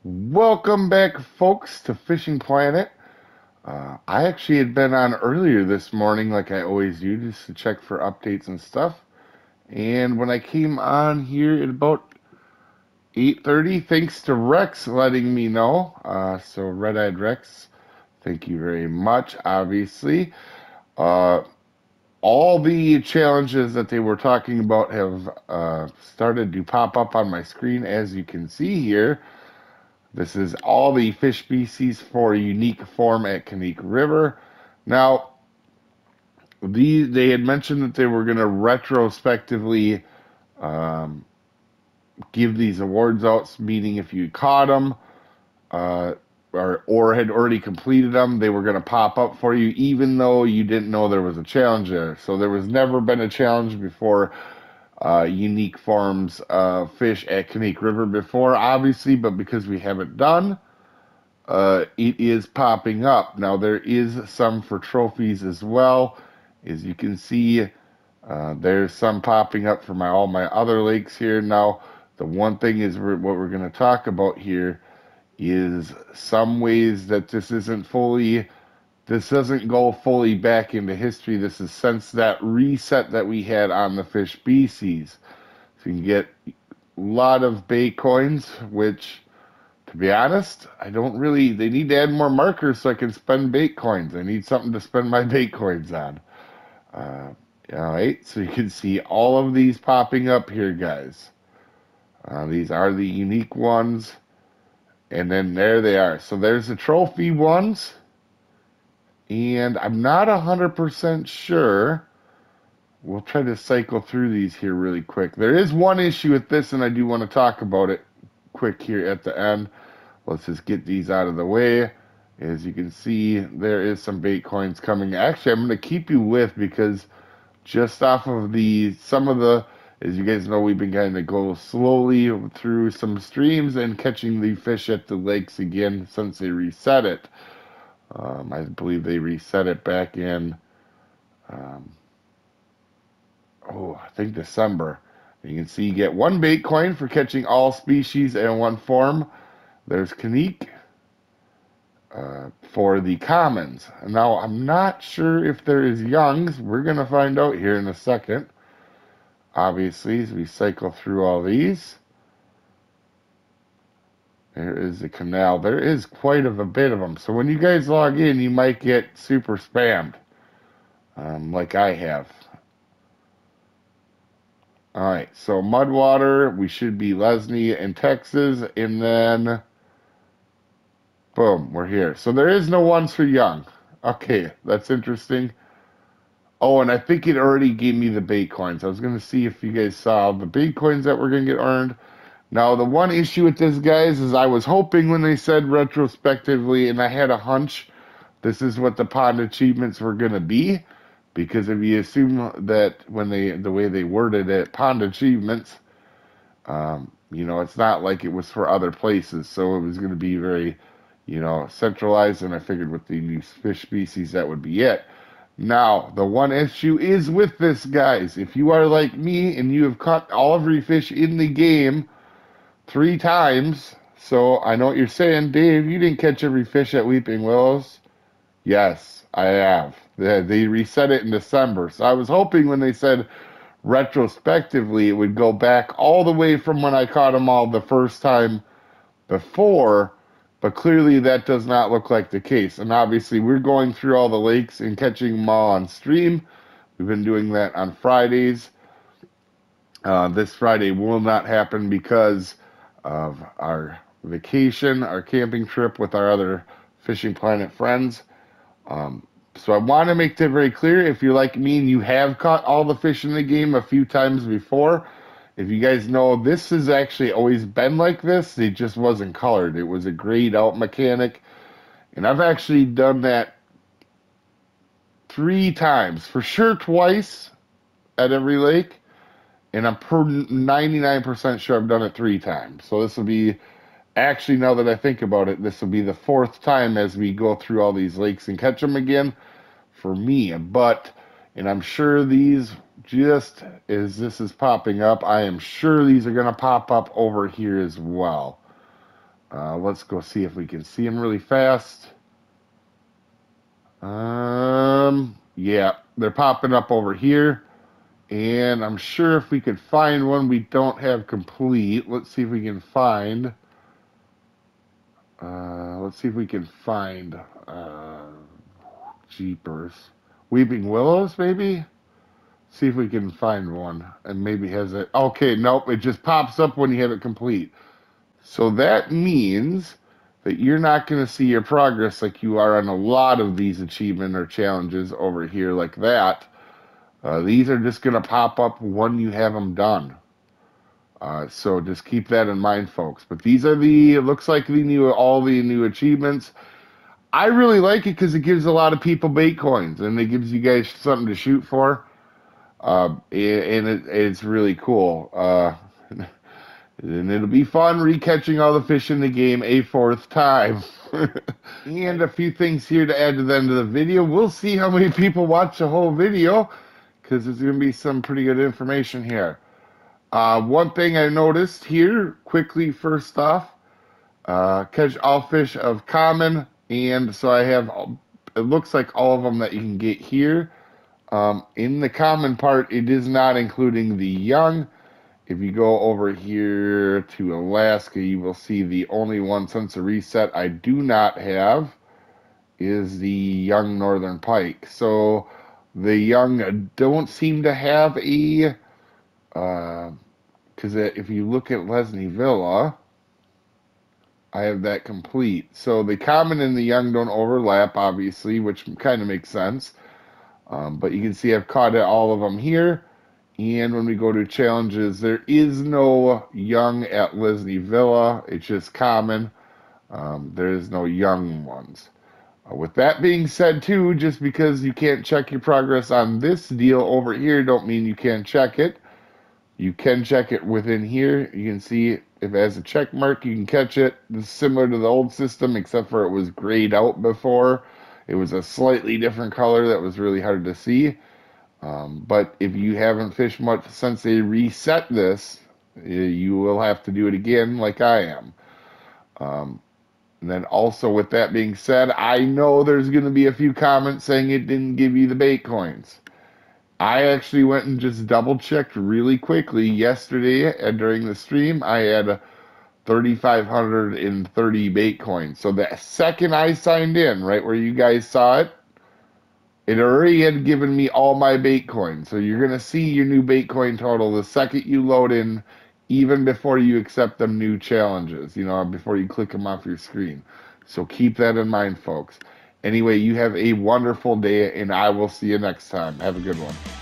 Welcome back, folks, to Fishing Planet. I actually had been on earlier this morning, like I always do, just to check for updates and stuff. And when I came on here at about 8:30, thanks to Rex letting me know. So Red-Eyed Rex, thank you very much. Obviously, uh, all the challenges that they were talking about have started to pop up on my screen, as you can see here. This is all the fish species for unique form at Canique River. Now, they had mentioned that they were going to retrospectively um, give these awards out, meaning if you caught them uh, or had already completed them, they were going to pop up for you, even though you didn't know there was a challenge there. So there was never been a challenge before unique forms of fish at Canique River before, obviously, but because we haven't done, it is popping up. Now, there is some for trophies as well. As you can see, there's some popping up for all my other lakes here. Now, the one thing is what we're going to talk about here is some ways that this doesn't go fully back into history. This is since that reset that we had on the fish species. So you can get a lot of bait coins, which, to be honest, I don't really. They need to add more markers so I can spend bait coins. I need something to spend my bait coins on. Uh, all right, so you can see all of these popping up here, guys. These are the unique ones, and then there they are. So there's the trophy ones, and I'm not 100% sure. We'll try to cycle through these here really quick. There is one issue with this, and I do want to talk about it quick here at the end. Let's just get these out of the way. As you can see, there is some bait coins coming. Actually, I'm going to keep you with because just off of some of the, as you guys know, we've been kind of go slowly through some streams and catching the fish at the lakes again since they reset it. I believe they reset it back in, um, I think December. You can see you get one bait coin for catching all species in one form. There's Canique for the commons. Now, I'm not sure if there is youngs. We're going to find out here in a second. Obviously, as we cycle through all these. There is the canal. There is quite a bit of them. So when you guys log in, you might get super spammed, like I have. All right, so Mudwater, we should be Lesney and Texas, and then boom, we're here. So there is no ones for young. Okay, that's interesting. Oh, and I think it already gave me the bait coins. I was going to see if you guys saw the bait coins that were going to get earned. Now, the one issue with this, guys, is I was hoping when they said retrospectively, and I had a hunch this is what the pond achievements were going to be. Because if you assume that the way they worded it, pond achievements, it's not like it was for other places. So it was going to be very, centralized. And I figured with the new fish species, that would be it. Now, the one issue is with this, guys. If you are like me and you have caught all of your fish in the game 3 times, so I know what you're saying, Dave, you didn't catch every fish at Weeping Willows. Yes, I have. They reset it in December. So I was hoping when they said retrospectively, it would go back all the way from when I caught them all the first time before, but clearly that does not look like the case. And obviously, we're going through all the lakes and catching them all on stream. We've been doing that on Fridays. This Friday will not happen because of our vacation, our camping trip with our other Fishing Planet friends. So I want to make that very clear. If you're like me and you have caught all the fish in the game a few times before, if you guys know, this has actually always been like this. It just wasn't colored. It was a grayed out mechanic. And I've actually done that 3 times, for sure twice at every lake. And I'm 99% sure I've done it 3 times. So this will be, actually, now that I think about it, this will be the 4th time as we go through all these lakes and catch them again for me. And I'm sure these, just as this is popping up, I am sure these are going to pop up over here as well. Let's go see if we can see them really fast. Yeah, they're popping up over here. And I'm sure if we could find one we don't have complete, let's see if we can find. Let's see if we can find Jeepers. Weeping Willows, maybe? See if we can find one and maybe has it. Okay, nope, it just pops up when you have it complete. So that means that you're not going to see your progress like you are on a lot of these achievement or challenges over here like that. These are just going to pop up when you have them done. So just keep that in mind, folks. But these are it looks like all the new achievements. I really like it because it gives a lot of people bait coins and it gives you guys something to shoot for. It's really cool. And it'll be fun recatching all the fish in the game a fourth time. And a few things here to add to the end of the video. We'll see how many people watch the whole video because there's going to be some pretty good information here. One thing I noticed here, quickly first off, catch all fish of common, and so I have, it looks like all of them that you can get here. In the common part, it is not including the young. If you go over here to Alaska, you will see the only one since the reset I do not have is the young northern pike. So the young don't seem to have a because if you look at Lesney Villa, I have that complete. So the common and the young don't overlap, obviously, which kind of makes sense. But you can see I've caught all of them here. And when we go to challenges, there is no young at Lesney Villa. It's just common. There is no young ones. With that being said, too, just because you can't check your progress on this deal over here, don't mean you can't check it. You can check it within here. You can see if it has a check mark, you can catch it. It's similar to the old system, except for it was grayed out before. It was a slightly different color that was really hard to see. But if you haven't fished much since they reset this, you will have to do it again like I am. And then also with that being said, I know there's going to be a few comments saying it didn't give you the bait coins. I actually went and just double checked really quickly yesterday during the stream. I had 3,530 bait coins. So the second I signed in, right where you guys saw it, it already had given me all my bait coins. So you're going to see your new bait coin total the second you load in, even before you accept them new challenges, before you click them off your screen. So keep that in mind, folks. Anyway, you have a wonderful day, and I will see you next time. Have a good one.